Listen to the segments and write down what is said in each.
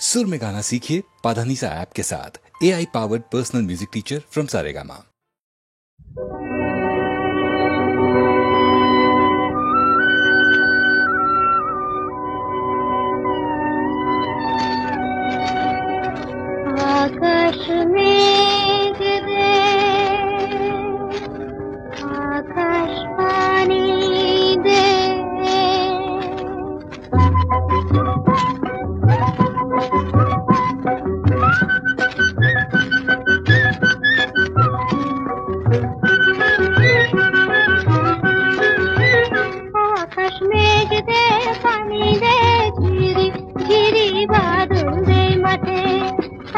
सुर में गाना सीखिए पाधानीसा ऐप के साथ। AI powered personal music teacher from Saregama. आकाश मेघ दे, आकाश पानी दे, आकाश मेघ दे, पानी दे, झिरी झिरी बादल दे माथे।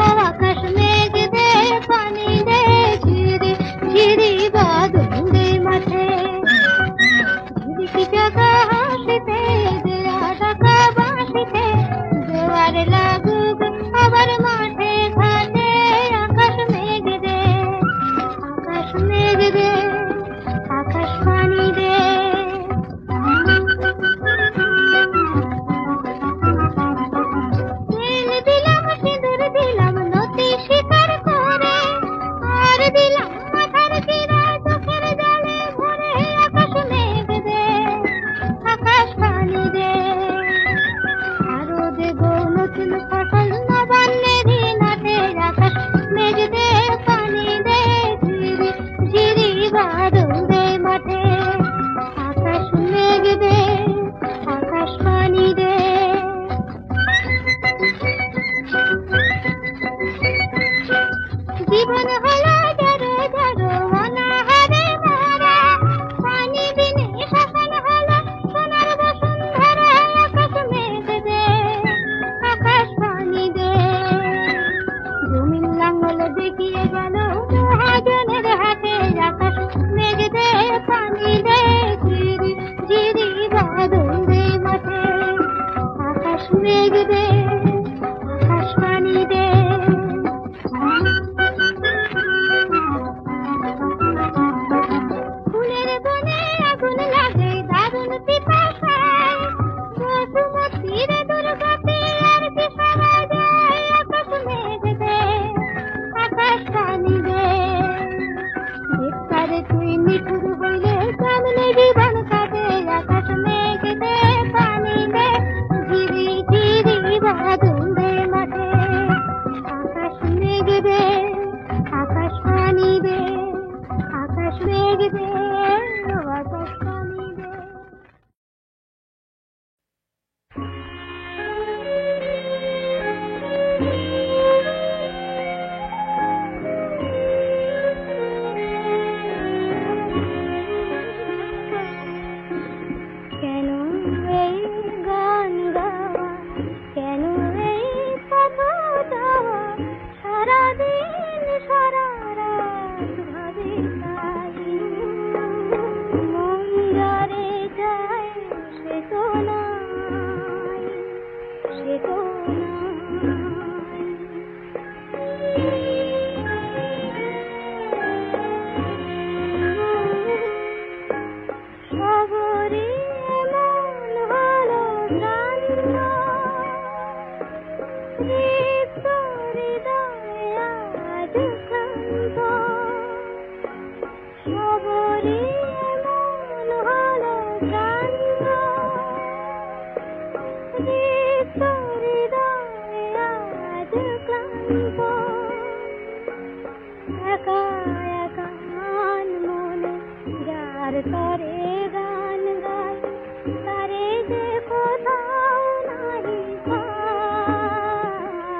आकाश मेघ दे, पानी दे, झिरी झिरी बादल दे माथे। ঝিরিকি চাকা হাসিতে, দেয়া টাকা বাঁশিতে, জোয়ার লাগুক আবার মাঠে ঘাটে। আকাশ মেঘ দে, আকাশ মেঘ দে, আকাশ পানি দে। তেল দিলাম, সিঁদুর দিলাম, নতি শিকার করে, আর দিলাম মাথার চিরায়, চোখের জলে ভরে। আকাশ মেঘ দে, আকাশ পানি দে, আরো দেব নতুন ফসল নবান্নেরই নাটে। আকাশ মেঘ দে, পানি দে, ঝিরি ঝিরি বাদল দে মাঠে। আকাশ মেঘ দে, আকাশ পানি দে। জীবন হলো জড়ো জড়ো, অনাহারে মারা, পানি বিনে শাসন হলো সোনার বসুন্ধরা। আকাশ মেঘ দে, আকাশ পানি দে, জমিন লাঙ্গল দেখিয়ে গেল মহাজনের হাতে। আকাশ মেঘ দে, পানি দে, ঝিরি ঝিরি বাদল দে মাঠে। আকাশ মেঘ দে, আকাশ পানি দে। ফুলের বনে আগুন লাগে, দারুণ পিপাসায়, বসুমতীর দুর্গতি আর কি সারা যায়। আকাশ মেঘ দে, আকাশ পানি দে, ধিক্কারে তুই নিঠুর হইলে কেমনে জীবন কাটে। আকাশ মেঘ দে, পানি দে, ঝিরি ঝিরি বাদল দে মাঠে। আকাশ মেঘ দে, আকাশ পানি দে, আকাশ মেঘ দে, আকাশ পানি দে। কেন এই গান গাওয়া, কেন এই কথা চাওয়া, সারাদিন সারা রাত ভাবি তাই। মন যারে চায় সে তো নাই, সে তো সাগরে মন হলো প্রাণ, তৃপ্ত হৃদয়ে আজ ক্লান্ত। সাগরে মন হলো প্রাণ, তৃপ্ত হৃদয়ে আজ ক্লান্ত। একা একা মান মনে যার তরে গান গায়, তারে যে কোথাও নাহি পায়।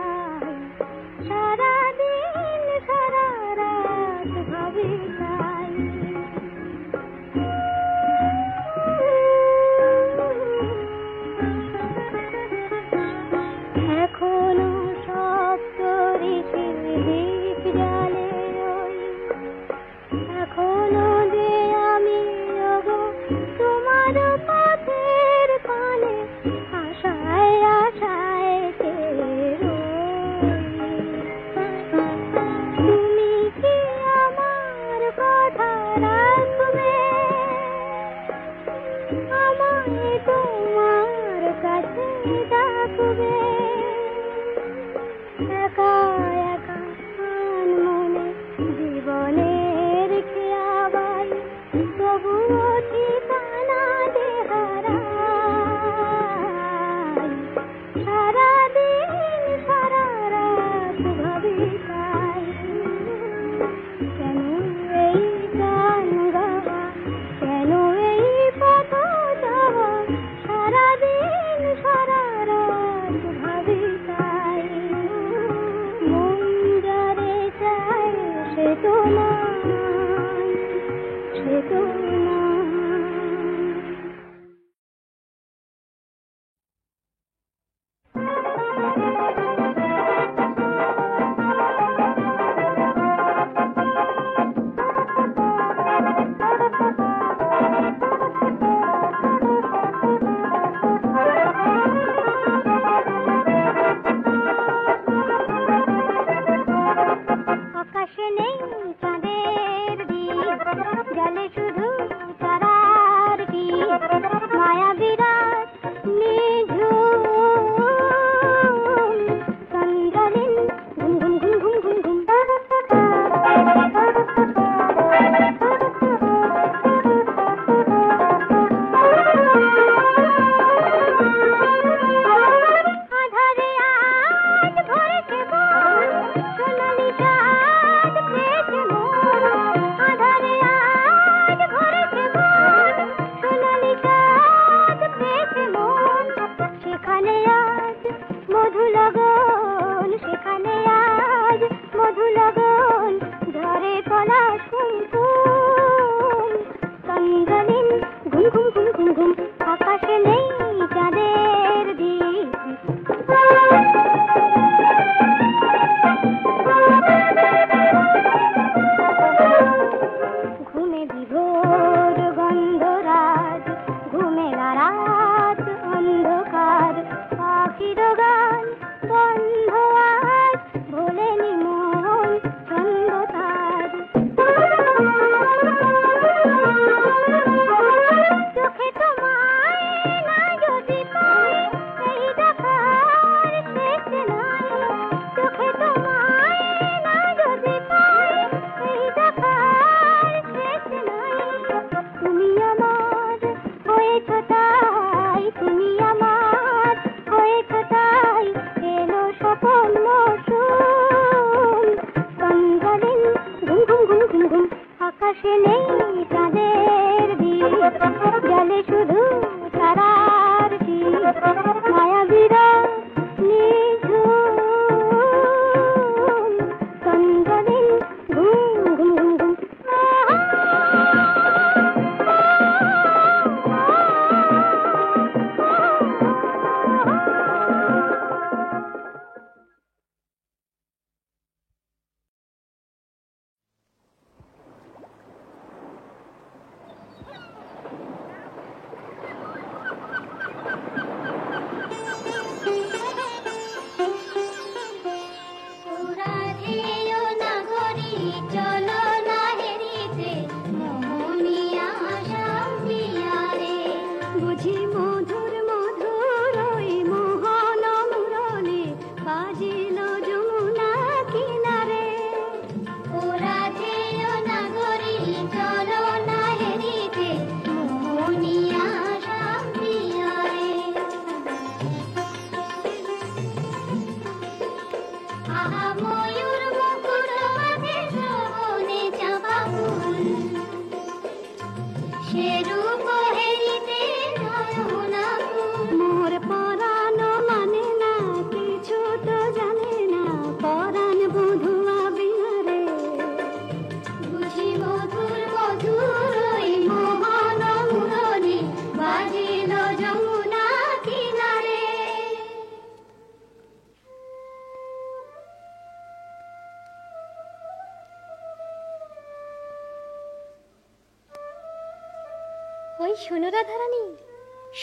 ওই শোনো রাধারানী,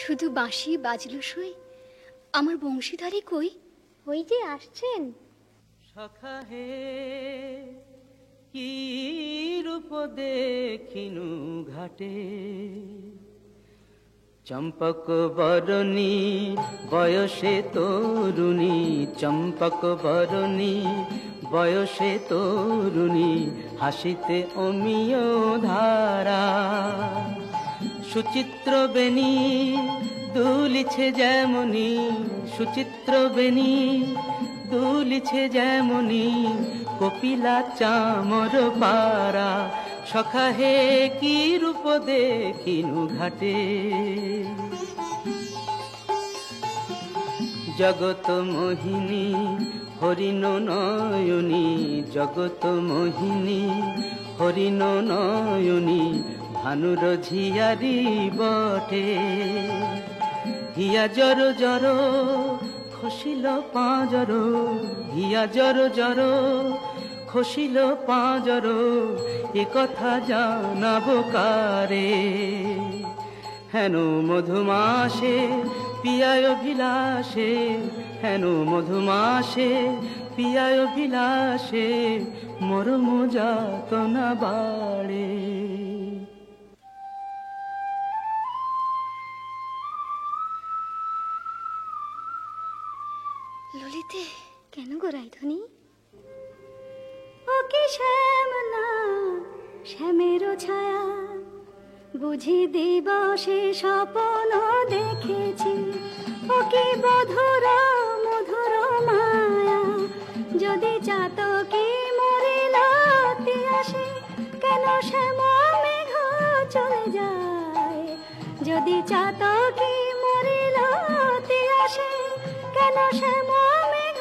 শুধু বাঁশি বাজলো সই, আমার বংশীধারী কই? ওই যে আসছেন। সখা হে কি রূপ দেখিনু ঘাটে, চম্পক বরণী বয়সে তরুণী, চম্পক বরণী বয়সে তরুণী, হাসিতে অমিয় ধারা। সুচিত্র বেণী দুলিছে যেমনি, সুচিত্র বেণী দুলিছে যেমনি, কপিলা চামর পারা। সখা হে কি রূপ দেখিনু ঘাটে, জগত মোহিনী হরিণ নয়নী, জগত মোহিনী হরিণ নয়নী, ভানুর ঝিয়ারি বটে। হিয়া জর জর খসিল পাঁজর, হিয়া জর জর খসিল পাঁজর, এ কথা জানাবো কারে? হেন মধুমাসে পিয়ায় বিলাসে, হেন মধুমাসে পিয়ায় বিলাসে, মরম যাতনা বাড়ে। ললিতে, কেন গো রাইধনী? ও কি শ্যাম না শ্যামেরও ছায়া, বুঝি দিবসে স্বপ্ন দেখেছি। ও কি মধুর মধুর মায়া, যদি চাতকি মরিল আসে, কেন শ্যাম মেঘ চলে যায়? যদি চাতকি মরিল আসে, কেন শ্যাম মেঘ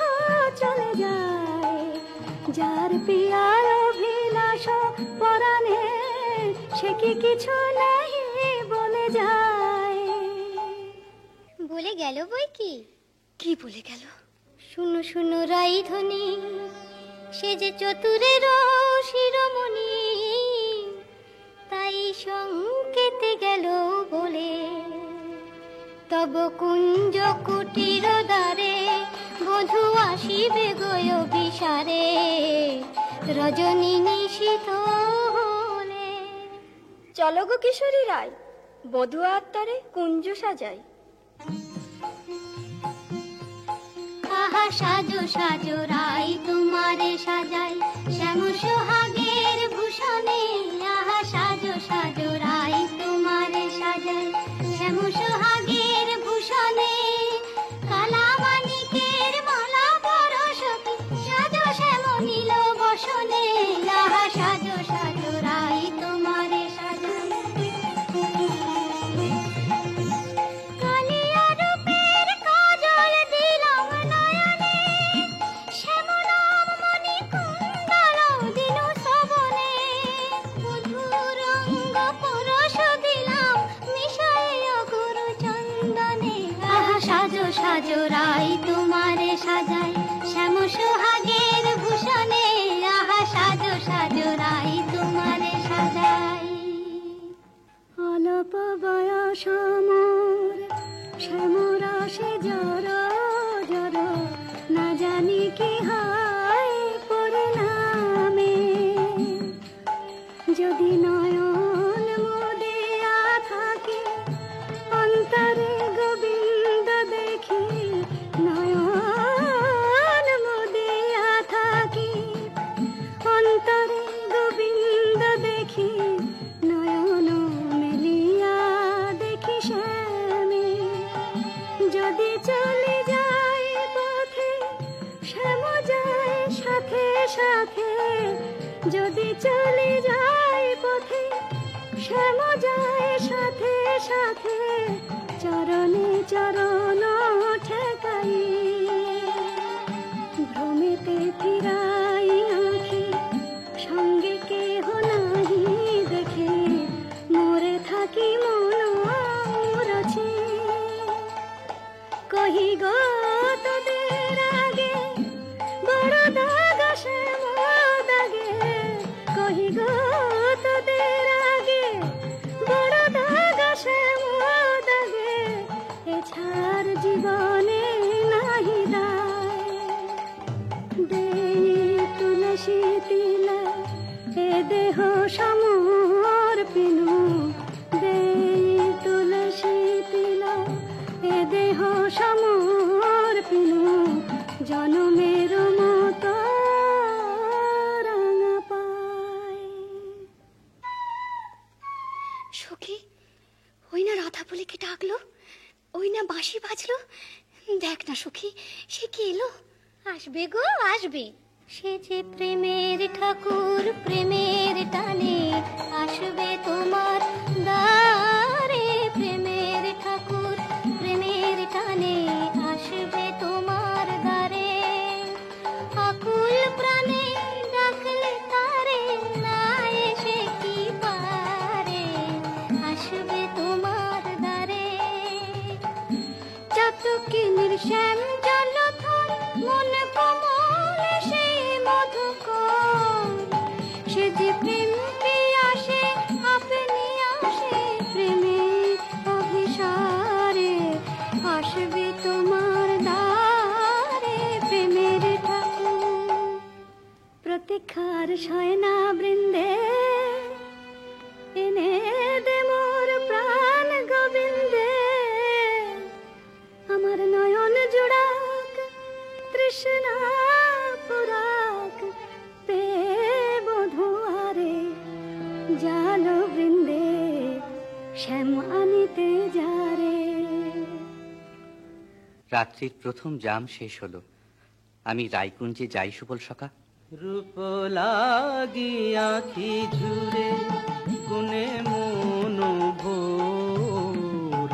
চলে যায়? যার পিয়ার অভিলাষ পরাণে, সে কি কিছু নাই বলে যায়? বলে গেল বই কি? কি বলে গেল? শুনো শুনো রাইধনী, সে যে চতুরের শিরোমণি, তাই সংকেতে গেল বলে, তব কুঞ্জ কুটির দ্বারে বধূ আসিবে গয় বিসারে, রজনী নিশীথ হলে। চলো গো কিশোরী রায়, বধূ আত্মারে কুঞ্জ সাজাই। আহা সাজো সাজো রাই তোমারে সাজাই, শ্যাম সোহাগের ভূষণে। আহা সাজো সাজো রাই তোমারে সাজাই, শ্যাম সোহাগের ভূষণে। কালা মানিকের মালা পরশকে, সাজো শ্যাম নীল বসনে। আহা সাজো সাজো রাই তোমারে সাজাই। কালিয়া রূপের কাজল দিলাম নয়নে, শ্যাম নাম মণি কুণ্ডল দিনু শ্রবণে। মধুর রঙ্গ পরশ দিলাম মিশাইয়া গুরু চন্দনে। আহা সাজো সাজো রাই তোমারে সাজাই, শ্যাম সোহাগের ভূষণে। আহা সাজো সাজো রাই তোমারে সাজাই। অল্প বয়স মোর শ্যামরসে জর জর, না জানি কি হয় পরিণামে। যদি নয়ন মুদিয়া থাকে, অন্তরে গোবিন্দ দেখি। নয়ন মুদিয়া থাকি, অন্তরে গোবিন্দ দেখি। নয়ন মেলিয়া দেখি শ্যামে, যদি চলে যাই পথে, শ্যাম যায় সাথে সাথে। যদি চলে যাই পথে, শ্যাম যায় সাথে সাথে। চরণে চরণ ঠেকাই, ভ্রমেতে ফিরাই আঁখি। সঙ্গে কেহ নাহি দেখে, মোরে থাকি মন রছে। কহি গো তোদের আগে, বড় দাগ শ্যাম দাগে। কহি গো তোদের আগে, বড় দাগ শ্যাম দাগে। এছাড় জীবনে নাহি দায়। দেই তুলসী তিলা, এ দেহ সমর্পিনু। দেই তুলসী তিলা, এ দেহ সমর্পিনু। জনমের মতো রাঙা পায়। সখী, ওই না রাধা বলে কে ডাকলো, ওই না বাঁশি বাজলো। দেখ না সখী, সে কি এলো? আসবে গো আসবে, সে যে প্রেমের ঠাকুর, প্রেমের টানে আসবে তোমার দ্বারে। প্রেমের ঠাকুর, প্রেমের টানে আসবে তোমার শিখার শয়না বৃন্দে এনে দে মোর প্রাণ গোবিন্দে, আমার নয়ন জুড়াক তৃষ্ণা পুরাক পে বধুয়ারে জাল বৃন্দে শ্যাম আনিতে যারে। রাত্রির প্রথম জাম শেষ হলো, আমি রায়কুঞ্জে যাই সুবল সখা। রূপ লাগি আখি ঝুরে গুনে মন ভোর,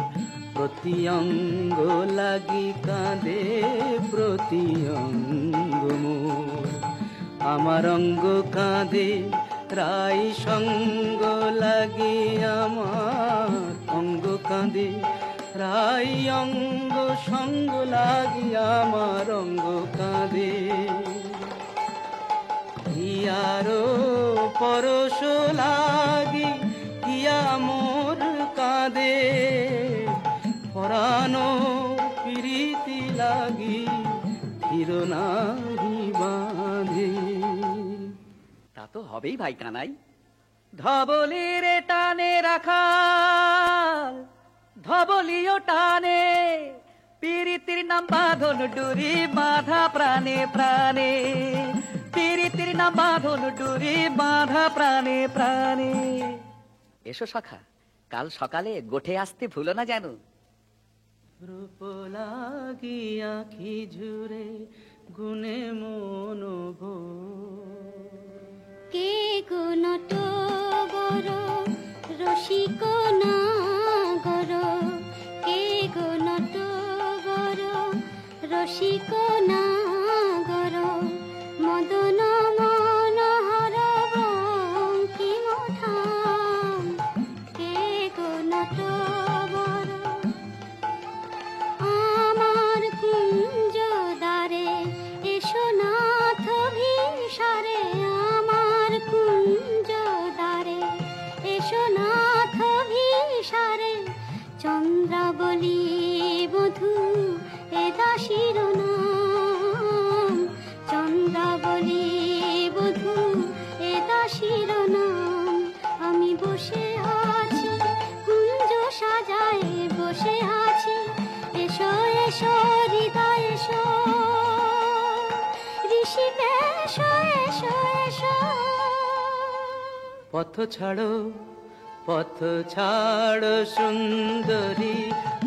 প্রতি অঙ্গ লাগি কাঁদে প্রতি অঙ্গ মোর। আমার অঙ্গ কাঁদে রাই সঙ্গ লাগি, আমার অঙ্গ কাঁদে রাই অঙ্গ সঙ্গ লাগি, আমার অঙ্গ কাঁদে। হিয়ারো পরশ লাগি হিয়া মোর কাঁদে, পরানো প্রীতি লাগি ধীর নাহি বাঁধে। তা তো হবেই ভাই কানাই, ধবলির টানে রাখাল ধবলিও টানে, পীরিতির নাম বাঁধন ডুরি বাঁধা প্রাণে প্রাণে, পীরিতির নাম বাঁধন ডুরি বাঁধা প্রাণে প্রাণে। এসো সখা, কাল সকালে গোঠে আসতে ভুলো না যেন। রূপ লাগি আখি ঝুরে গুনে মন ভোর। কে গো নটবর রসিক নাগর, কে গো নটবর রসিক নাগর, মদন মনোহর বঙ্কিম ঠাম। কে গো নটবর আমার কুঞ্জ দ্বারে এসো নাথ ভিসারে, আমার কুঞ্জ দ্বারে এসো নাথ ভিসারে। চন্দ্রাবলী বধূ এ দাসীর নাম, চন্দ্রাবলী বধূ এ দাসীর নাম। আমি বসে আছি কুঞ্জ সাজায় বসে আছি, এসো এসো হৃদয় এসো, ঋষিকে এসো এসো এসো। পথ ছাড়ো পথ ছাড়ো সুন্দরী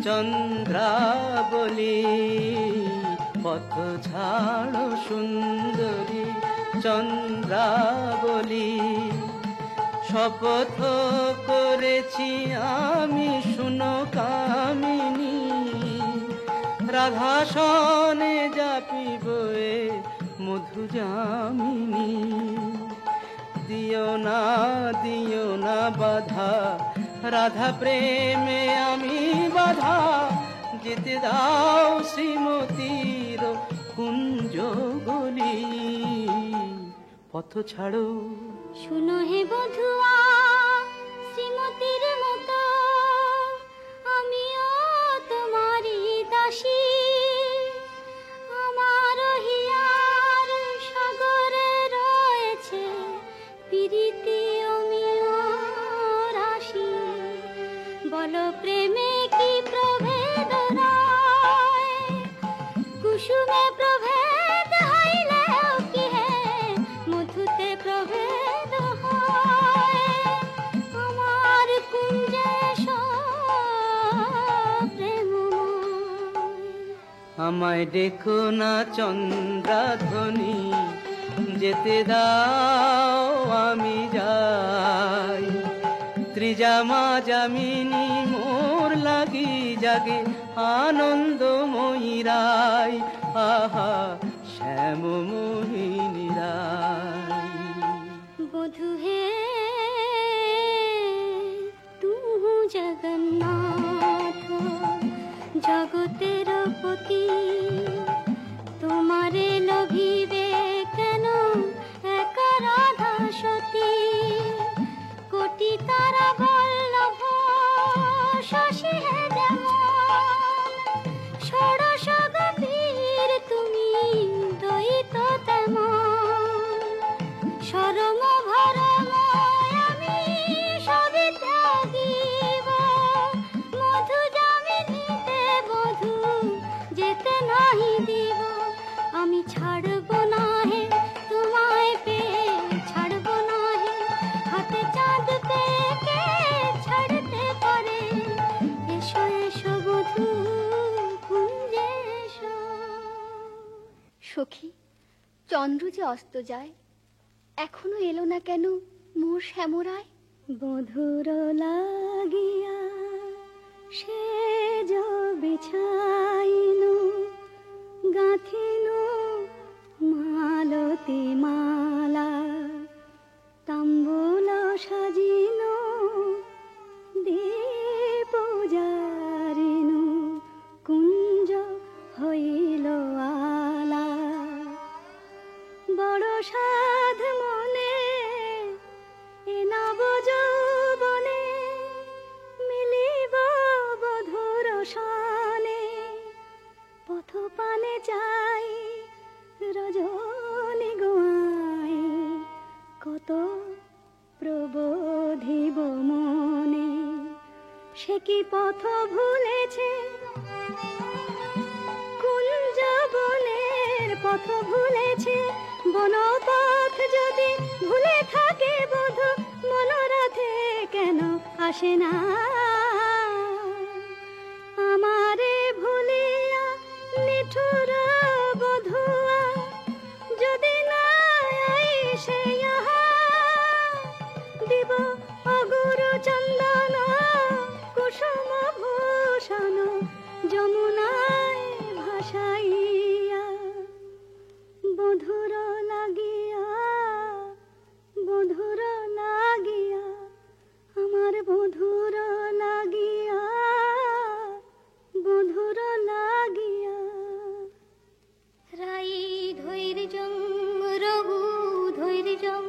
চন্দ্রাবলী, পথ ছাড়ো সুন্দরী চন্দ্রাবলী। শপথ করেছি আমি শুনো কামিনী, রাধাসনে যাপিব এ মধু যামিনী। দিও না বাধা রাধা প্রেমে আমি বাধা, যেতে দাও শ্রীমতীর কুঞ্জ গলি। পথ ছাড়ো শুনো হে বধুয়া শ্রীমতীর মতো, আমিও তোমারই দাসী। আমার হিয়ার সাগরে রয়েছে প্রীতি অমিয় রাশি, বলো প্রেমে কি প্রভেদ নয়, কুসুমে প্রভেদ হইলেও কি হে মধুতে প্রভেদ হয়। আমার কুঞ্জে প্রেমময়, আমায় দেখো না চন্দ্রাধ্বনি, যেতে দাও আমি যাই। ত্রিজামা যামিনী মোর লাগি জাগে আনন্দময়ী রায়, আহা শ্যাম মোহিনী রায়। বধু হে তুহু জগন্নাথ জগতের পতি, তোমারে লভিবে কেন এক রাধা সতী। কোটি তারা বল্লভ শশী হে যেমন, ষোড়শ গভীর তুমি দ্বৈত তেমন। চন্দ্র যে অস্ত যায়, এখনো এলো না কেন মোর শ্যামরায়? বধুর লাগিয়া সে বিছাইনু গাঁথিনু মালতী মালা, তাম্বুল সাজিনু দীপ জারিনু, কুঞ্জ হইল আলা। বড় সাধ মনে এ নব যৌবনে, মিলিব বধুর সনে। পথ পানে চাই রজনী গোয়াই, কত প্রবোধিব মনে। সে কি পথ ভুলেছে কুঞ্জ বনের পথ ভুলেছে, বনপথ যদি ভুলে থাকে বধূ, মনোরথে কেন আসে না? আমারে ভুলিয়া নিঠুর বধুয়া, যদি না আইসে ইহা, দিব অগুরু চন্দন কুসুম ভূষণ যমুনায় ভাসাইয়া। বধুর লাগিয়া বধুর লাগিয়া, আমার বধুর লাগিয়া বধুর লাগিয়া। রাই ধৈর্যং রঘু ধৈর্যং,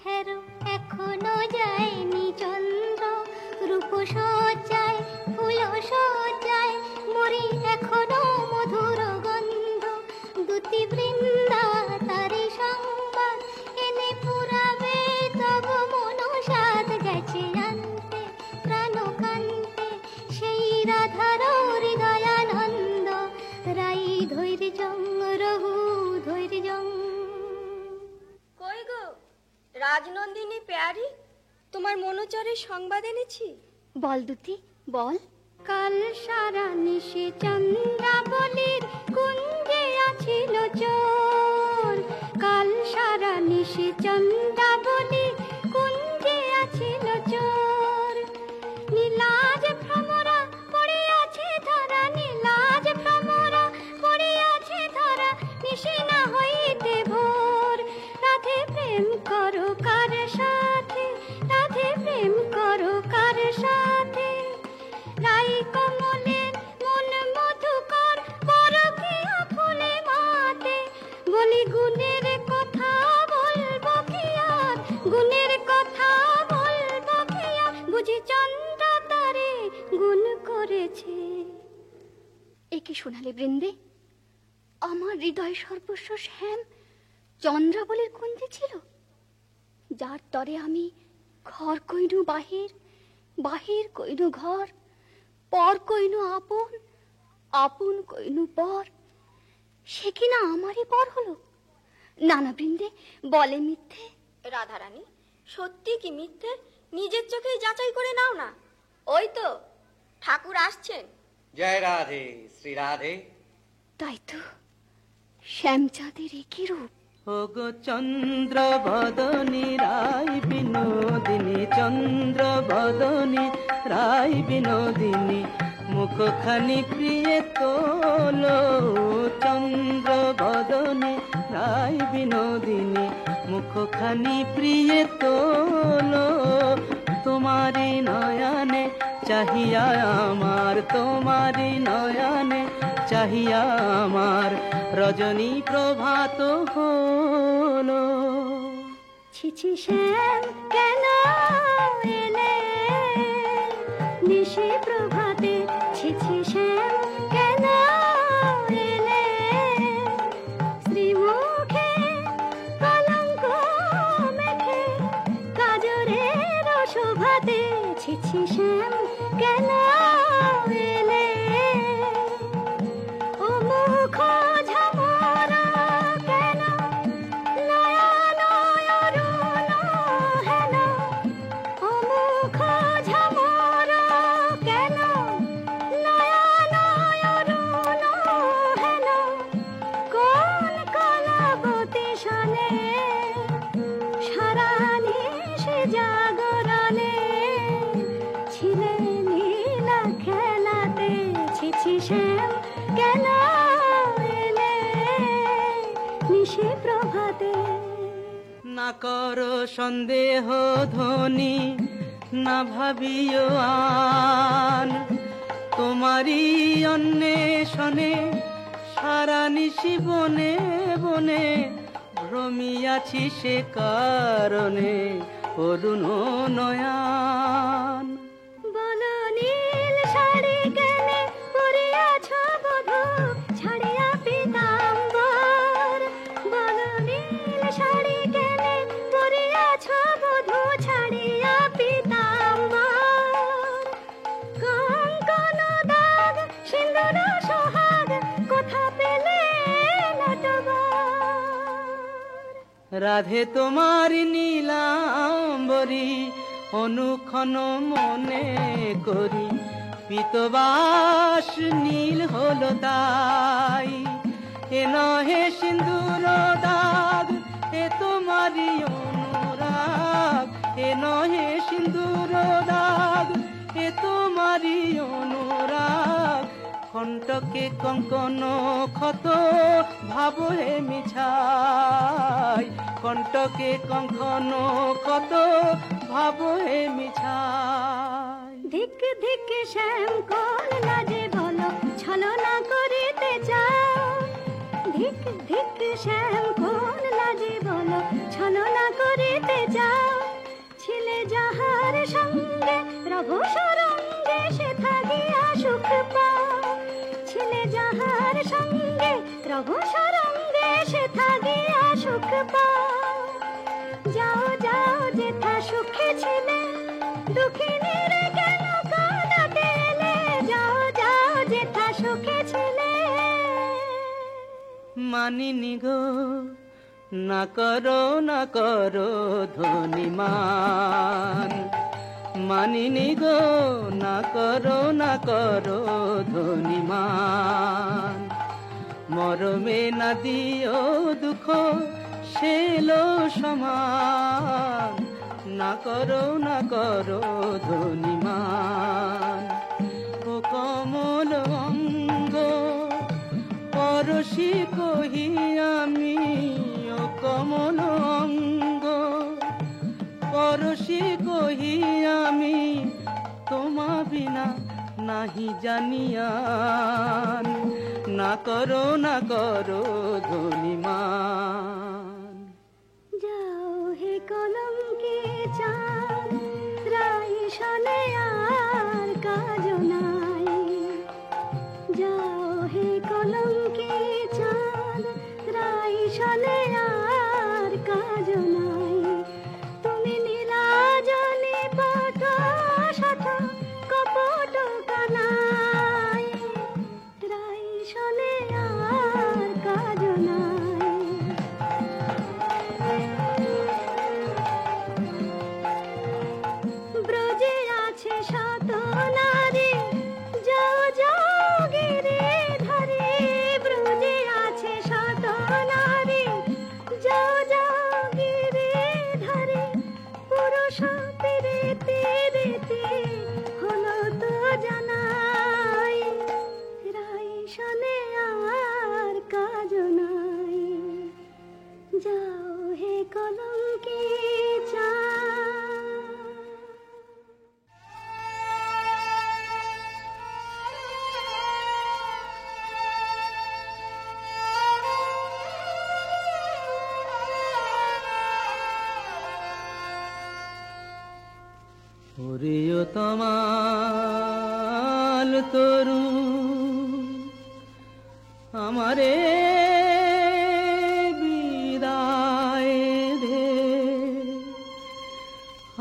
হের এখনো যায়নি চন্দ্র। রূপ সজ্জায় ফুল সজ্জায় মরি এখনো মধুর গন্ধ। দুতি বৃন্দা তারি সংবাদ এনে পুরাবে, তব মনসাদ গেছে আনতে প্রাণ কান্তে, সেই রাধার হৃদয়ানন্দ। রাই ধৈর্যং রঘু ধৈর্যং। কই গো রাজনন্দিনী পেয়ারি, তোমার মনোচরের সংবাদ এনেছি। বল দুতি বল। কাল সারা নিশে চন্দ্রাবলীর কুঞ্জে আছিল চোর। কাল সারা নিশে চন্দ্রাবলীর কুঞ্জে আছিল চোর। নীলাজ ভ্রমরা পড়িয়াছে ধরা, নীলাজ ভ্রমরা পড়িয়াছে ধরা, নিশে না হইতে ভোর। রাধে প্রেম করো কার সাথে, রাধে প্রেম করো কার সাথে। রাই কমলের মন মধুকর, পরকিয়া ফুলে মাতে। বলি গুণের কথা বলবো কি আর, গুণের কথা বলবো কি আর, বুঝি চন্দ্র তারে গুণ করেছে। একে শোনালে বৃন্দে, আমার হৃদয় সর্বস্ব শ্যাম চন্দ্রাবলীর কুঞ্জে ছিল, যার তরে আমি ঘর কইনু বাহির, বাহির কইনু ঘর, পর কইনু আপন, আপন কইনু পর। সে কিনা আমারই পর হলো। নানা বৃন্দে বলে মিথ্যে। রাধারানী সত্যি কি মিথ্যে নিজের চোখেই যাচাই করে নাও না। ওই তো ঠাকুর আসছেন। জয় রাধে শ্রী রাধে। তাই তো, শ্যামচাঁদের একই রূপ। ওগো চন্দ্র বদনী রায় বিনোদিনী, চন্দ্র বদনী রায় বিনোদিনী, মুখখানি প্রিয়ে তোলো। চন্দ্র বদনী রায় বিনোদিনী, মুখখানি প্রিয়ে তোলো। তোমারি নয়নে চাহিয়া আমার, তোমারি নয়নে চাহিয়া আমার, রজনী প্রভাত হলো। ছিছি শ্যাম কেন এলে নিশি প্রভাতে, ছিছি শ্যাম কেন এলে শ্রীমুখে কলঙ্ক মেখে, কাজরের শোভাতে। ছিছি শ্যাম কেন এলে ও মুখ ঝামরা কেন, নয়ন অরুণ হেন। ও মুখ ঝামরা কেন, নিশে প্রভাতে। না করো সন্দেহ ধ্বনি, না ভাবিও আন, তোমারই অন্বেষণে সারা নিশি বনে বনে ভ্রমিয়াছি সে কারণে অরুণ নয়ান। বলো নীল শাড়ি কেনে পরিয়াছ বধূ ছাড়িয়া পীতাম্বর। বলো নীল শাড়ি কেনে পরিয়াছ বধূ ছাড়িয়া পীতাম্বর। কঙ্কন দাগ সিন্দুর সোহাগ কোথা পেলে নটবর। রাধে তোমার নীলাম্বরী অনুক্ষণ মনে করি, পীতবাস নীল হলো তাই। এ নহে সিন্দুর দাগ, এ তোমারই অনুরাগ। এ নহে সিন্দুর দাগ, এ তোমারই অনুরাগ। কণ্টকে কঙ্কন ক্ষত ভাবো হে মিছাই, কণ্টকে কঙ্কন ক্ষত ভাবো হে মিছাই। ধিক ধিক শ্যাম কোন লাজে বলো ছলনা করিতে চাও। ধিক ধিক শ্যাম কোন লাজে বলো ছলনা করিতে চাও। ছিলে যাহার সঙ্গে রঘু সরঙ্গে সে থাকিয়া সুখ পাও। ছিলে যাহার সঙ্গে রঘু সরঙ্গে সে থাকিয়া সুখ পাও। যাও যাও যেথা সুখে ছিলে দুঃখিনীর কেন কাঁদাতে এলে। যাও যাও যেথা সুখে ছিলে। মানিনি গো না করো ধ্বনিমান, মানিনি গো না করো ধ্বনিমান। মরমে না দিও দুঃখ সেলো সমান, না করো ধ্বনিমান। ও কমল অঙ্গ পরশি কহি আমি, ও কমল অঙ্গ পরশি কহি আমি, তোমা বিনা নাহি জানিয়ান। না করো ধ্বনিমান। যাও হে কলঙ্কে চাঁদ রাই শনে আর কাজ নাই। যাও হে কলঙ্কে চাঁদ রাই শনে আর কাজ নাই। তুমি নীলাজনি পট শত কপট কানাই। রাই শনে আর কাজ নাই। ব্রজে আছে শত নারী যাও যাও গিরে ধরে। ব্রজে আছে শত নারী যাও যাও গিরে ধরে। পুরুষ পেরেতে রেতে হলো তো জানাই। রাই শনে আর কাজ নাই। যাও হে কলঙ্কে চাঁদ। ওরেও তমাল তরু আমারে বিদায় দে।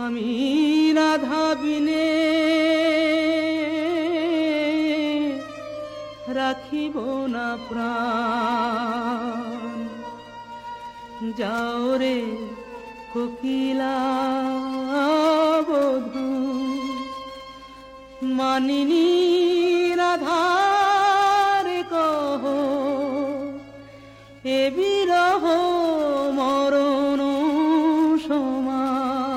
আমি রাধা বিনে রাখিব না প্রাণ। যাও রে কোকিলা বধূ, মানিনী রাধার কহ এ বিরহ মরণ সমান।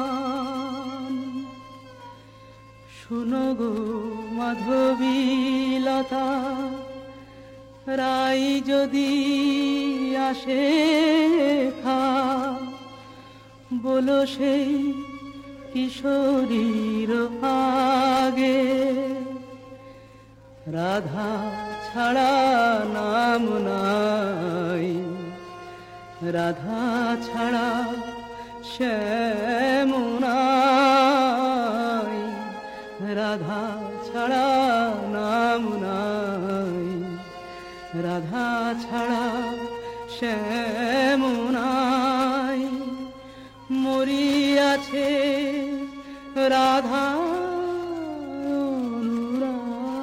শুনো গো মাধবীলতা, রাই যদি আসে রেখা বলো সেই কিশোরীর আগে, রাধা ছাড়া নাম নাই, রাধা ছাড়া শ্যাম নাই, রাধা ছাড়া নাম নাই, রাধা ছাড়া শ্যাম নাই। মরিয়াছে রাধা অনুরাগে।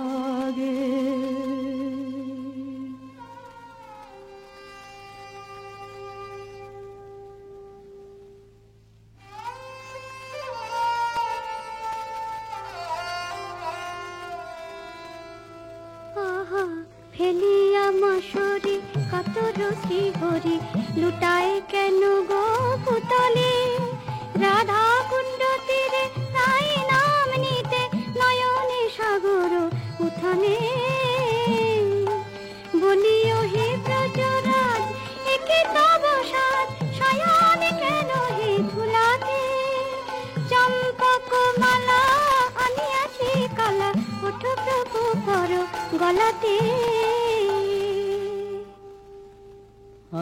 আহা ফেলিয়া মশরি কাতর শ্রীহরি লুটায় কেন গো পুতলে, রাধা কুণ্ড তীরে তাই নাম নিতে নয়নে সাগর উঠানে। বলিও হে ব্রজরাজ একে তব সাজ, শয়ন কেন হে ধুলাতে, চম্পক মালা আনিয়াছি কালা, ওঠ প্রভু কর গলাতে।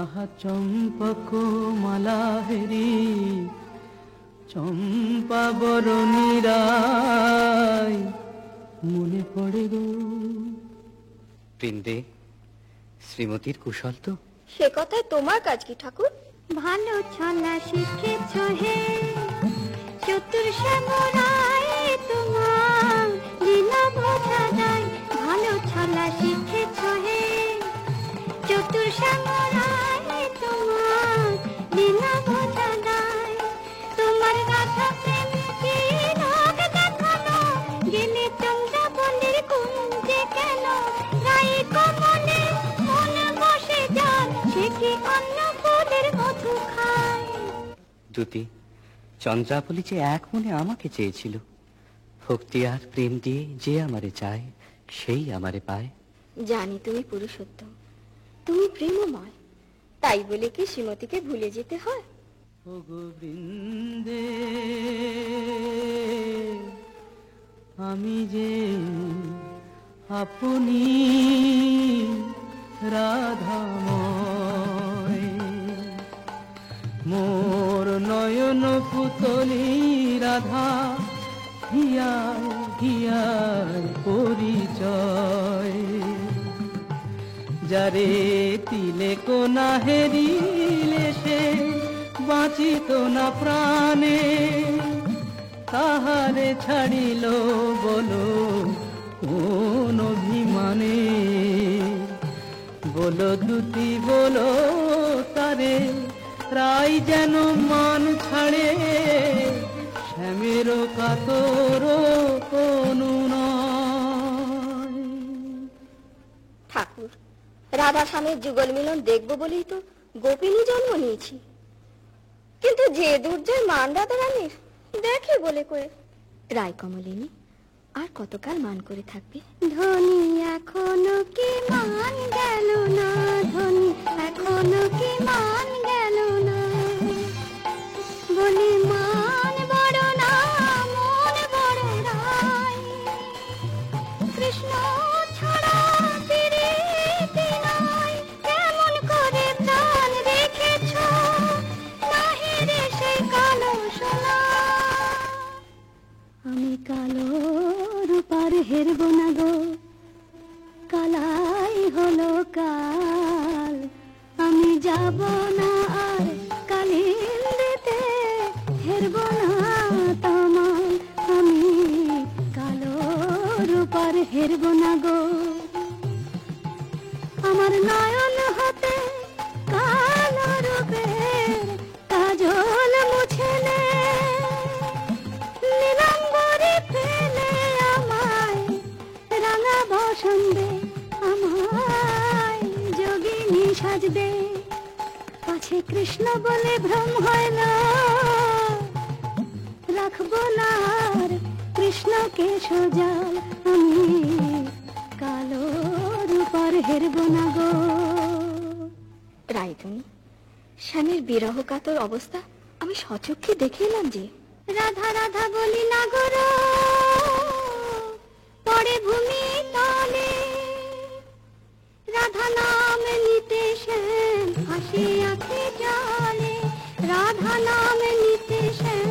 আহা চম্পক মালা হেরি চম্পা বরণী রায় মনে পড়ে গো। বৃন্দে শ্রীমতীর কুশল তো? সে কথায় তোমার কাজ কি ঠাকুর? ভালো ছলা শিখেছ হে চতুর শ্যামরায়, তোমার লীলা বোঝা যায়। ভালো ছলা শিখেছ হে চতুর শ্যামরায়, তোমার লীলা বোঝা যায়। তোমার রাধা প্রেম কি রোগ দেখানো, গেলে চন্দ্রাবলীর কুঞ্জে কেন, রাই কমলে মন বসে যান, সে কি অন্য ফুলের মধু খায়। দুতি চন্দ্রাবলী যে এক মনে আমাকে চেয়েছিল, ভক্তি আর প্রেম দিয়ে যে আমারে চায় সেই আমারে পায়। জানি তুমি পুরুষোত্তম, তুমি প্রেমময়, তাই বলে কি শ্রীমতীকে ভুলে যেতে হয়? ও গোবিন্দে আমি যে আপনি রাধাময়, মোর নয়ন পুতলি রাধা হিয়ার হিয়ার পরিচয়। যারে তিলে কোনা হেরিলে সে বাঁচিত না প্রাণে, তাহারে ছাড়িল বলো কোন অভিমানে। বলো দুতি বলো তারে রাই যেন মান ছাড়ে, শ্যামের কাতর অনুনয়। ঠাকুর রাধা স্বামীর যুগল মিলন দেখবো বলেই তো গোপিনী জন্ম নিয়েছি, কিন্তু যে দুর্জয় মান রাধা রানীর দেখে বলে করে। রায় কমলিনী আর কতকাল মান করে থাকবে? ধনী এখনো কি মান গেল না, ধনী এখনো কি মান গেল না, বলি মান বড় না মন বড় রায়। কৃষ্ণ ছাড়া প্রীতি নাই, কেমন করে প্রাণ রেখেছ, নাহি রে সেই কালো সোনা। আমি কালো রূপার হেরব না গো, কালাই হলো কাল। আমি যাব না আর কালিন্দিতে, হেরব না তোমার। আমি কালো রূপার হেরব না গো, আমার নয়ন হতে কালো রূপের কাজল মুছে নে। নীলাম্বরে ফেলে আমায় রাঙা বসন্দে, আমায় যোগিনী সাজবে। পাছে কৃষ্ণ বলে ভ্রম হয় না, রাখবো না আর কৃষ্ণকে সোজাল। আমি কালো রূপার হেরব না গো। রায়ধনী স্বামীর বিরহ কাতর অবস্থা আমি সচক্ষে দেখে এলাম যে। রাধা রাধা বলি নাগর পড়ে ভূমি তলে, রাধা নাম নিতে শ্যাম ভাসে আছে জলে, রাধা নাম নিতে শ্যাম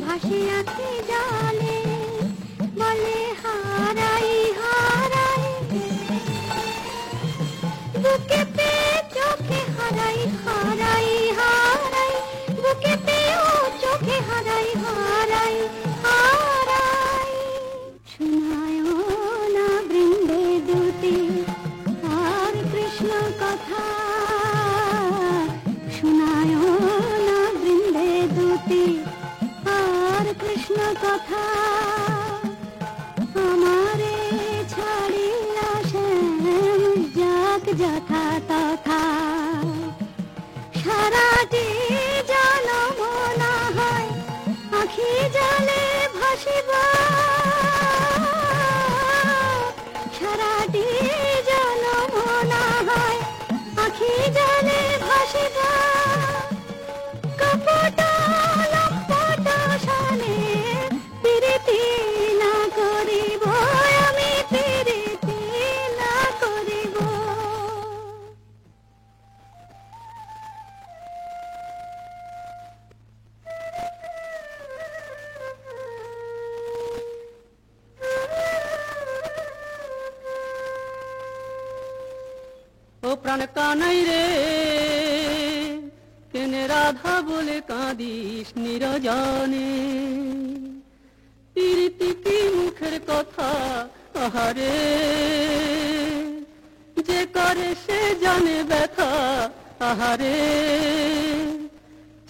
ভাসে আছে জলে, বলে হারাই হারাই বুকে পে চোখে হারাই হারাই হারাই, বুকে পেও চোখে হারাই হারাই হারাই। শোনায় না বৃন্দে দুটি আর কৃষ্ণ কথা, শোনায় না বৃন্দে দুটি আর কৃষ্ণ কথা, আমারে ছাড়িয়া শ্যাম যাক যথা তথা, সারাটি জনম না হয় আখি জলে ভাসিব, সারাটি জনম না হয় আখি জলে ভাসিব, কপট লম্পট শানে প্রীতি না করিব, আমি প্রীতি না করিব। ও প্রাণ কানাই রে, কেনে রাধা বলে কাঁদিস নিরজনে, প্রীতি কি মুখের কথা আহারে, যে করে সে জানে ব্যথা আহারে,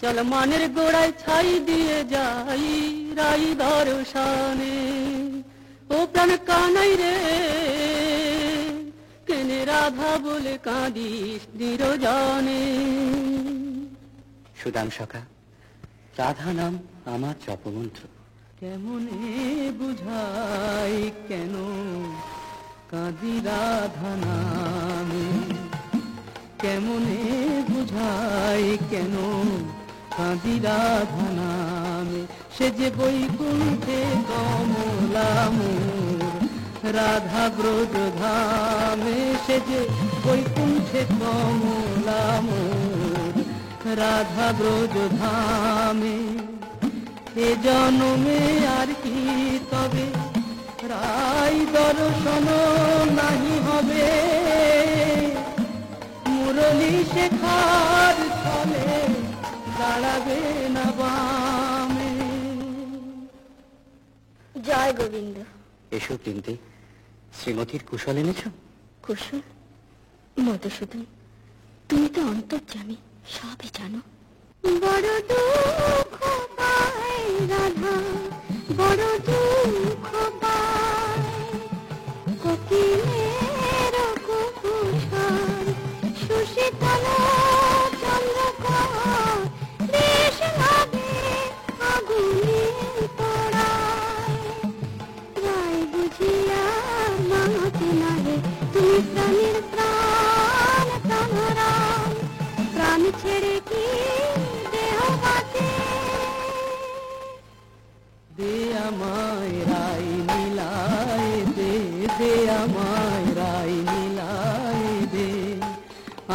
চল মানের গোড়ায় ছাই দিয়ে যাই রাই দর্শনে। ও প্রাণ কানাই রে, কেনে রাধা বলে কাঁদিস নিরজনে। সুদাম সখা, রাধা নাম আমার জপমন্ত্র, কেমনে বুঝাই কেন কাঁদি রাধা নামে, কেমনে বুঝাই কেন কাঁদি রাধা নামে, সে যে বৈকুণ্ঠে কমলা মোর রাধা ব্রজ ধামে, সে যে বৈকুণ্ঠে কমলা মোর রাধা ব্রজ ধামে। এ জন্মে আর কি তবে রাই দর্শন নাহি হবে, মুরলী শেখার ছলে দাঁড়াবে না বামে। জয় গোবিন্দ। এসো বৃন্দে, শ্রীমতীর কুশল এনেছ? কুশল? মধুসূদন, তুমি তো অন্তর্যামী, সবই জানো। বড় দুঃখ পায় রাধা, বড় দুঃখ পায়, কোকিলের কুকুর সুশীতল চন্দ্রকর, দেশ লাগে আগুনে পোড়ায়, রায় বুঝিয়া মাতে নাগে তুমি প্রাণীর প্রাণ প্রাণরাম, প্রাণ ছেড়ে কি দেহ বাঁচে। দে আমায় রাই মিলায় দে, দে আমায় রাই মিলায় দে,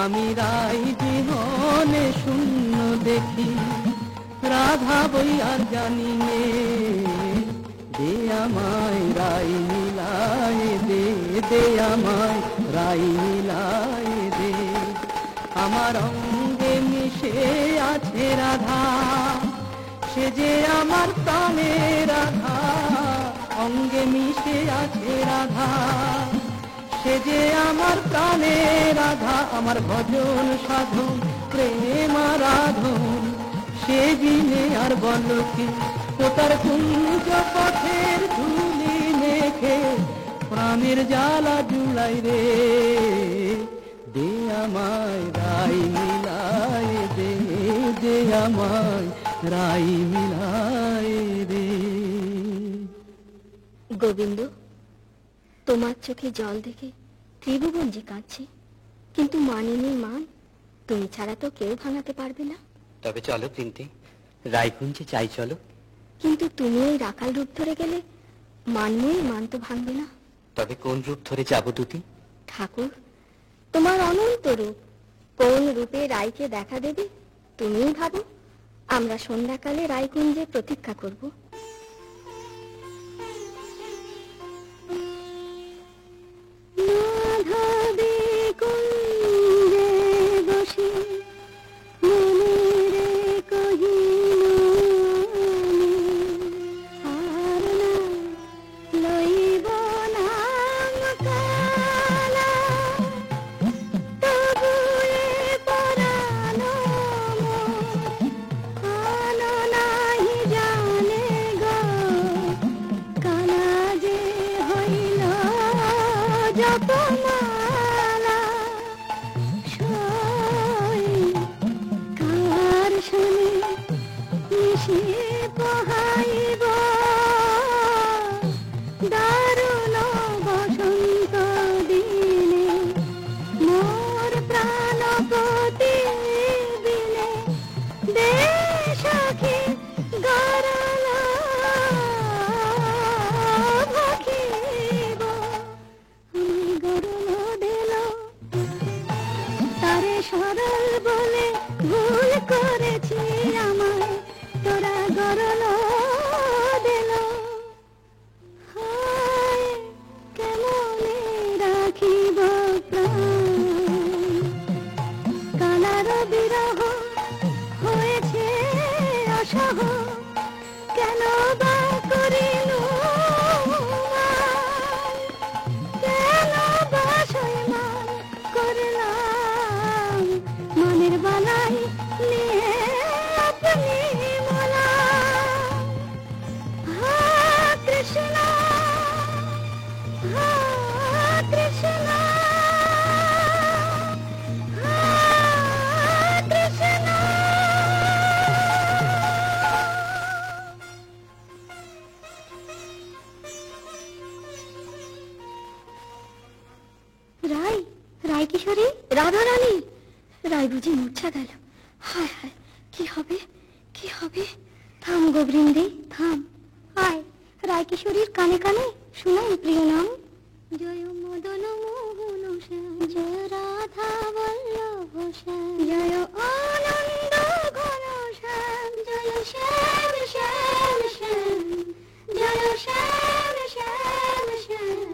আমি রাই বিহনে শূন্য দেখি, রাধা বই আর জানি নে। দে আমায় রাই মিলায় দে, দে আমায় রাই মিলায় দে, আমার অঙ্গে মিশে আছে রাধা, সে যে আমার প্রাণে রাধা, অঙ্গে মিশে আছে রাধা, সে যে আমার প্রাণে রাধা, আমার ভজন সাধন প্রেম আরাধন, সে দিনে আর বল কি, ও তার কুঞ্জ পথের ধুলি মেখে প্রাণের জ্বালা জুলাই রে। দে আমায় রাই মিলায় দে, দে আমায় রাই মিলায় রে। গোবিন্দ, তোমার চোখে জল দেখে ত্রিভুবন যে কাঁদছে, কিন্তু মানিনী মান তুমি ছাড়া তো কেউ ভাঙাতে পারবে না। তবে চলো বৃন্দে, রায়কুঞ্জে যাই চলো। কিন্তু তুমি ওই রাখাল রূপ ধরে গেলে মানময়ী মান তো ভাঙবে না। তবে কোন রূপ ধরে যাবো দুতি? ঠাকুর, তোমার অনন্ত রূপ কোন রূপে রায়কে দেখা দেবে তুমিই ভাবো। আমরা সন্ধ্যাকালে রায়কুঞ্জে প্রতীক্ষা করব। মাধবী কুঞ্জে বসে মনেরে কহিল আর না লইব নাম কালা, তবু এ পরাণ মোর নাহি জানে গো, কালা যে হইল জপমালা। সই কার শনি নিশি পোহাইব, দারুণ বসন্ত দিনে মোর প্রাণপতি দিনে দে সখী গরলা ভাখিব। আমি গরল দিল তারে সরল বলে ভুল করেছি আমায় তোরা গরল দিল। হায় কেমনে রাখিব প্রাণ, কালার বিরহ হয়েছে অসহ, কেন বা করিল কেন বা সইমান করলাম, মনের বালাই নিয়ে আপনি মোলা। হা কৃষ্ণ হা কৃষ্ণ হা কৃষ্ণ। রায়, রায় কিশোরী, রাধা রানী। রায় বুঝি মূর্ছা গেল। হায় হায়, কি হবে কি হবে? থাম গো বৃন্দে থাম। আয় রায় কিশোরীর কানে কানে শোনাই প্রিয় নাম। জয় মদন মোহন শ্যাম, জয় রাধা বল্লভ শ্যাম, জয় আনন্দ ঘন শ্যাম, জয় শ্যাম শ্যাম শ্যাম, জয় শ্যাম শ্যাম শ্যাম।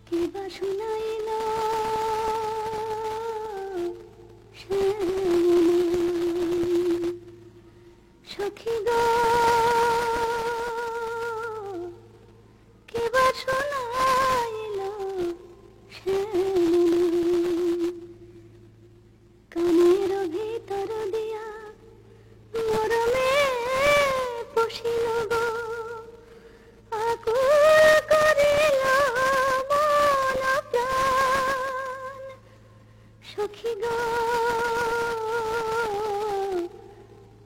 কিবা শুনাইল সখী গো, কিবা শুনাইল কানের ভিতর দিয়া মরমে পশিল গো, আকুল করিল মন প্রাণ। সখী গো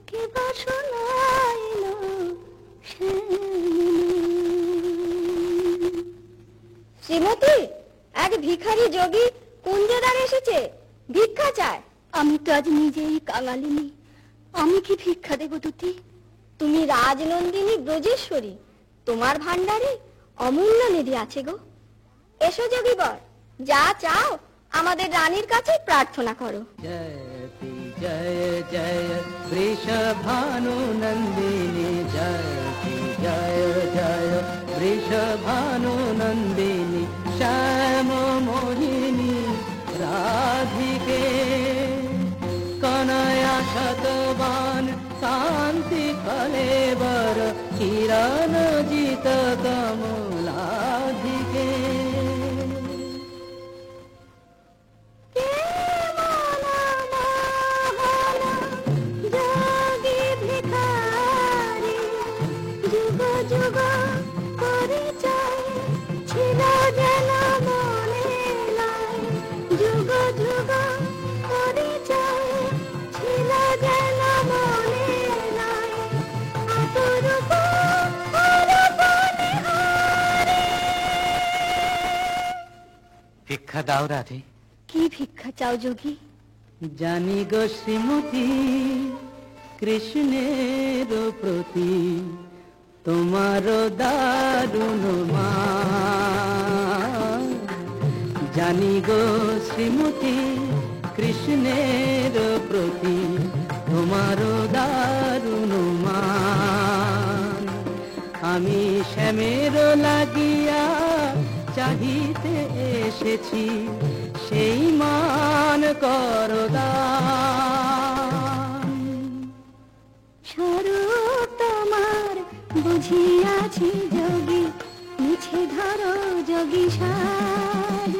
কিবা শুনাইল শ্রীমতী, এক ভিখারি যোগী কুঞ্জদার এসেছে, ভিক্ষা চায়। আমি তো আজ নিজেই কাঙালিনী, আমি কি ভিক্ষা দেব দুতি? তুমি রাজনন্দিনী ব্রজেশ্বরী, তোমার ভান্ডারে অমূল্য নিধি আছে গো। এসো যোগীবর, যা চাও আমাদের রানীর কাছে প্রার্থনা করো। জয়তি জয় জয় বৃষভানু নন্দিনী, জয়তি জয় জয় বৃষভানু নন্দিনী, শ্যাম মোহিনী রাধিকে কনয়া শতবান কান্তি কলেবর, কিরণ জিত কমলাধিকে। যুগ পরিচয় ছিল যেন মনে নাই, যুগ যুগ পরিচয় ছিল যেন মনে নাই। অপরূপ অরূপ ভিক্ষা দাও রাধে। কি ভিক্ষা চাও যোগী? জানি গো শ্রীমতী কৃষ্ণের প্রতি তোমার দারুণ মান। জানি গো শ্রীমতী কৃষ্ণের প্রতি তোমার দারুণ মান। আমি শ্যামের লাগিয়া চাহিতে এসেছি, সেই মান করদান। স্বরূপ তোমার বুঝিয়াছি যোগী, মিছে ধরো যোগী সাজ।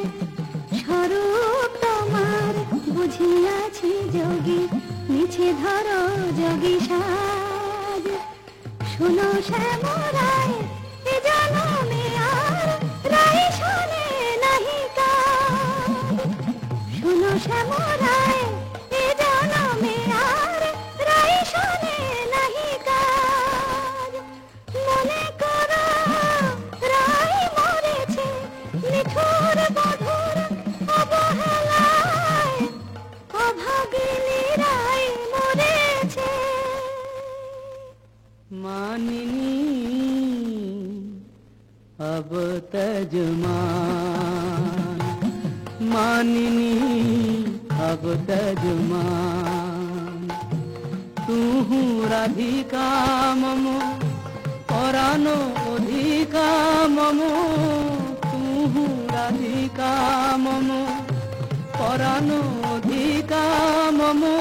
স্বরূপ তোমার বুঝিয়াছি যোগী, মিছে ধরো যোগী সাজ। শোনো শ্যামরায় এ জনমে আর রাই শোনে নাহি কাজ। শোনো শ্যামরায় এ জনমে আর রাই শোনে নাহি কাজ। মনে করো রাই মরেছে নিঠুর বধুর অবহেলায়, অভাগিনী রাই মরেছে। মানিনী अब तजमान, मानिनी अब तजमान। तू राधिका ममो परानो अधिका ममो, तू राधिका ममो परानो अधिका ममो।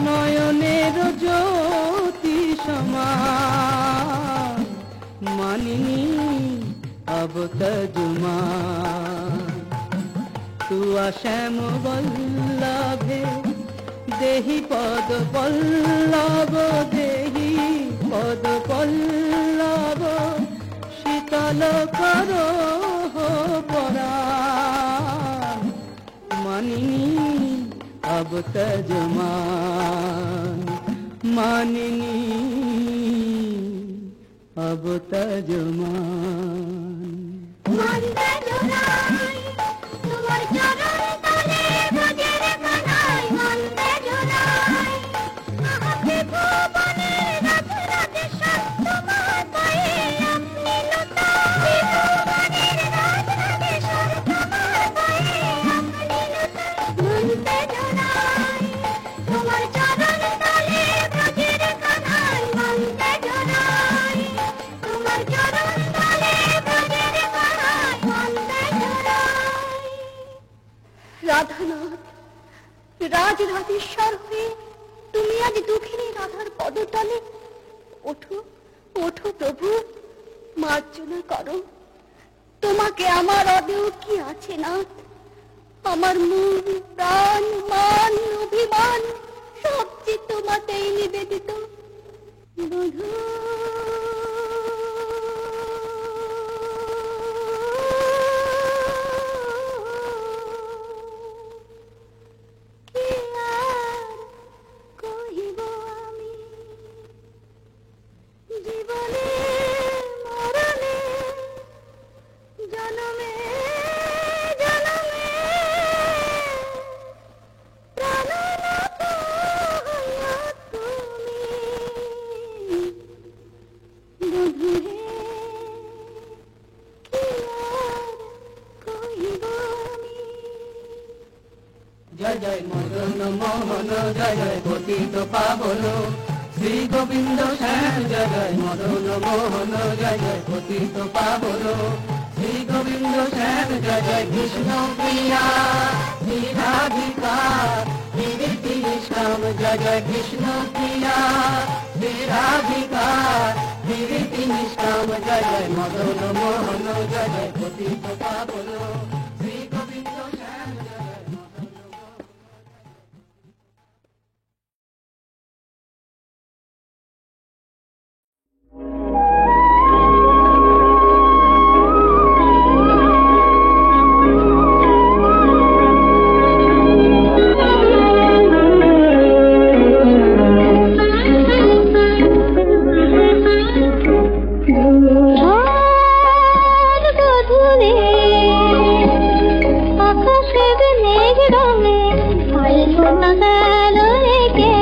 नयनेर ज्योति समान, मानिनी अब तजुमान। तू श्याम बल्लभे देहि पद पल्लव, देहि पद पल्लव। शीतल करो परान, मानिनी अब तजुमान। मानिनी अब तजुमान। মন্দে জোড়াই তোমার চরণ তলে ব্রজের কানাই, মন্দে জোড়াই আহাতে ভুবনের রাধ রাধেশ্বর তোমার পায়ে আপনি লুটাই। ভুবনের রাধ রাধেশ্বর তোমার পায়ে আপনি লুটাই। মন্দে জোড়াই তোমার চরণ তলে ব্রজের কানাই, মন্দে জোড়াই তোমার চরণ তলে ব্রজের কানাই, মন্দে জোড়াই। রাধানাথ, রাজ রাধেশ্বর হয়ে তুমি আজ দুঃখিনী রাধার পদতলে। ওঠো ওঠো প্রভু, মার্জনা করো। তোমাকে আমার অদেও কি আছে না? আমার মন প্রাণ মান অভিমান সব যে তোমাতেই নিবেদিত। বধূ কি আর কহিব আমি, জীবনে মরণে জনমে জনমে প্রাণনাথ হইয়া তুমি। বধূ হে কি আর কহিব আমি। जय जय मदन मोहन, जय जय पतित पावन श्री गोविंद श्याम। जय जय मदन मोहन, जय जय पतित पावन श्री गोविंद श्याम। जय जय कृष्ण प्रिया श्री राधिका कीर्ति निष्काम। जय जय कृष्ण प्रिया श्री राधिका कीर्ति निष्काम। जय जय मदन मोहन, जय जय पतित पावन श्री गोविंद श्याम। जय जय আর বধূরে না গেল রেখে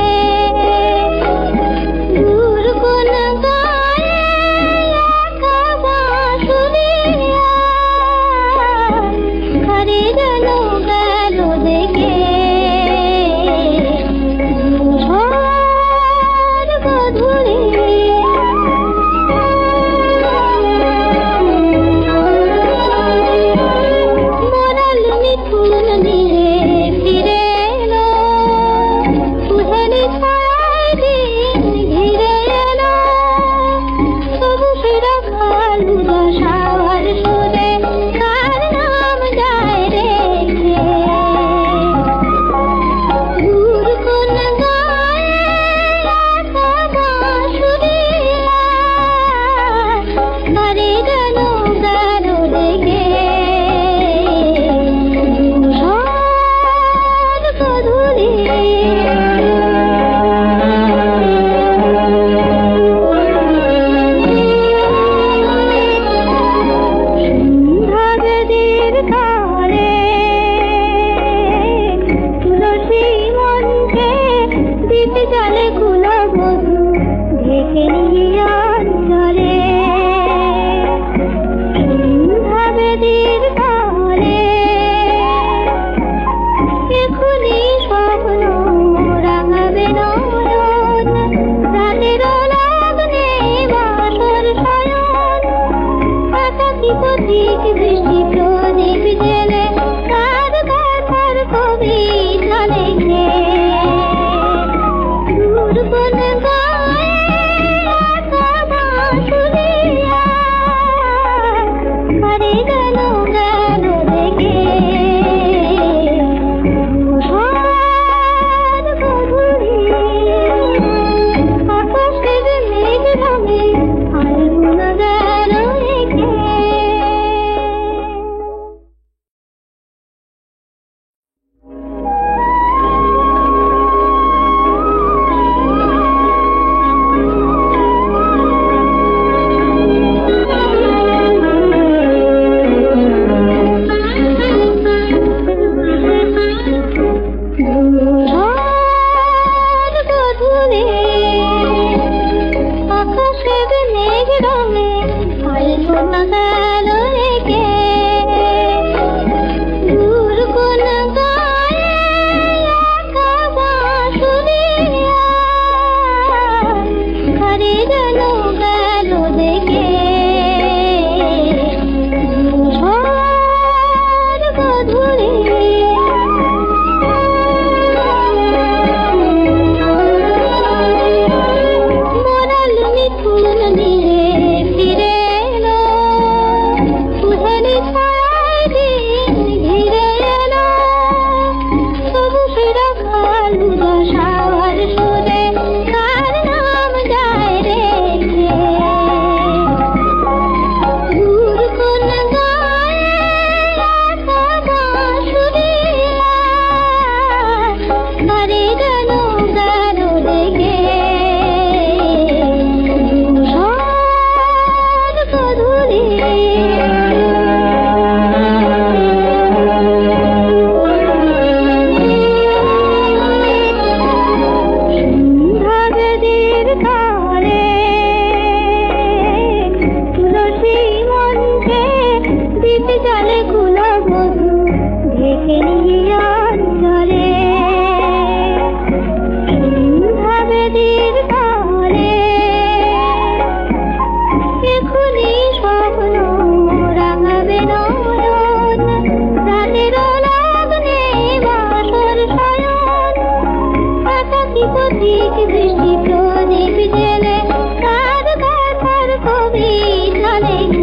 দূর কোন গায়ে একা বাঁশুরিয়া ঘরে যেন গেল দেখে ঝড় গধূলি মরাল মিথুন নিয়ে ফিরে এলো সুধেনি ছায় দিন ঘিরে এলো তবু ফিরা খালু দশার সুরে কার নাম যায় রেখে দূর কোন গায়ে একা বাঁশুরিয়া ঘরে যেন গেল দেখে ঝড় গধূলি সন্ধ্যাবেদীর তারে তুলসী মঞ্চে দীপ জ্বালে কুলবধূ ঢেকে নিয়ে অঞ্চলে সন্ধ্যাবেদীর তারে এখুনি স্বপ্ন রাঙাবে নয়ন রাতের লগ্নে বাসর শয়ন পাতাকি পথিক বৃষ্টি প্রদীপ জেলে কার কথার কবিতা লেখে দূর কোন গায়ে একা বাঁশুরিয়া ঘরে যেন গেল দেখে ঝড় গধূলি আকাশের মেঘ ভাঙে আলুন গেল রেখে ঝড় গধূলি আকাশের মেঘ রঙে আলুন গেল রেখে দূর কোন গায়ে একা বাঁশুরিয়া ঘরে যেন গেল দেখে ঝড় গধূলি মরাল মিথুন নিয়ে ফিরে এলো সুধেনি ছায় দিন ঘিরে এলো তবু ফিরা খালু দশার সুরে কার নাম যায় রেখে দূর কোন গায়ে একা বাঁশুরিয়া ঘরে যেন গেল দেখে ঝড় গধূলি সন্ধ্যাবেদীর তারে তুলসী মঞ্চে দীপ জ্বালে কুলবধূ ঢেকে নিয়ে অঞ্চলে সন্ধ্যাবেদীর তারে এখুনি স্বপ্ন রাঙাবে নয়ন রাতের লগ্নে বাসর শয়ন পাতাকি পথিক বৃষ্টি প্রদীপ জেলে কার কথার কবিতা লেখে